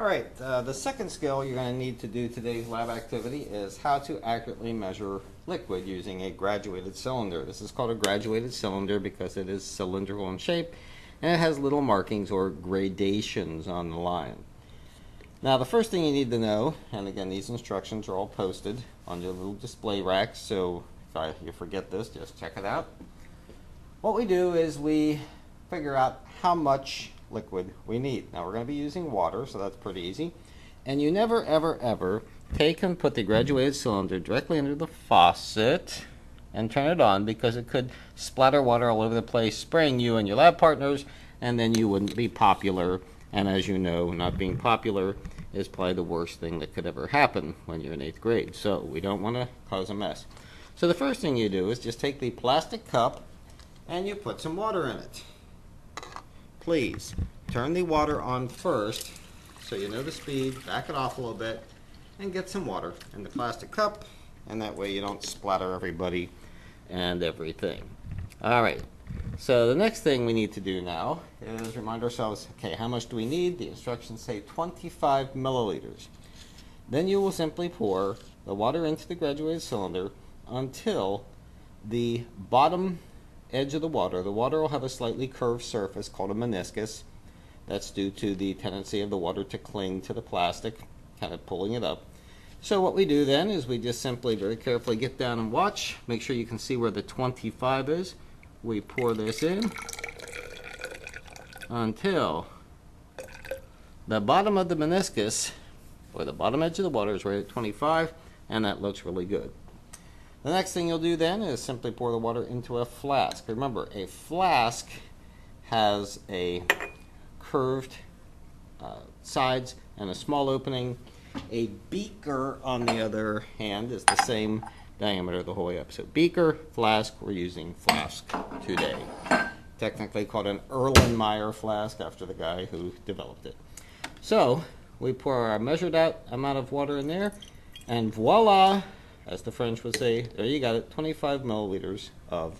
Alright, the second skill you're going to need to do today's lab activity is how to accurately measure liquid using a graduated cylinder. This is called a graduated cylinder because it is cylindrical in shape and it has little markings or gradations on the line. Now the first thing you need to know, and again these instructions are all posted on your little display rack, so if you forget this, just check it out. What we do is we figure out how much liquid we need. Now we're going to be using water, so that's pretty easy. And you never ever take and put the graduated cylinder directly under the faucet and turn it on, because it could splatter water all over the place, spraying you and your lab partners, and then you wouldn't be popular. And as you know, not being popular is probably the worst thing that could ever happen when you're in 8th grade. So we don't want to cause a mess. So the first thing you do is just take the plastic cup and you put some water in it. Please turn the water on first so you know the speed, back it off a little bit, and get some water in the plastic cup, and that way you don't splatter everybody and everything. Alright, so the next thing we need to do now is remind ourselves, okay, how much do we need? The instructions say 25 milliliters. Then you will simply pour the water into the graduated cylinder until the bottom edge of the water will have a slightly curved surface called a meniscus. That's due to the tendency of the water to cling to the plastic, kind of pulling it up. So what we do then is we just simply very carefully get down and watch, make sure you can see where the 25 is. We pour this in until the bottom of the meniscus, or the bottom edge of the water, is right at 25, and that looks really good. The next thing you'll do then is simply pour the water into a flask. Remember, a flask has a curved sides and a small opening. A beaker, on the other hand, is the same diameter the whole way up. So beaker, flask, we're using flask today. Technically called an Erlenmeyer flask after the guy who developed it. So we pour our measured out amount of water in there, and voila! As the French would say, there you got it, 25 milliliters of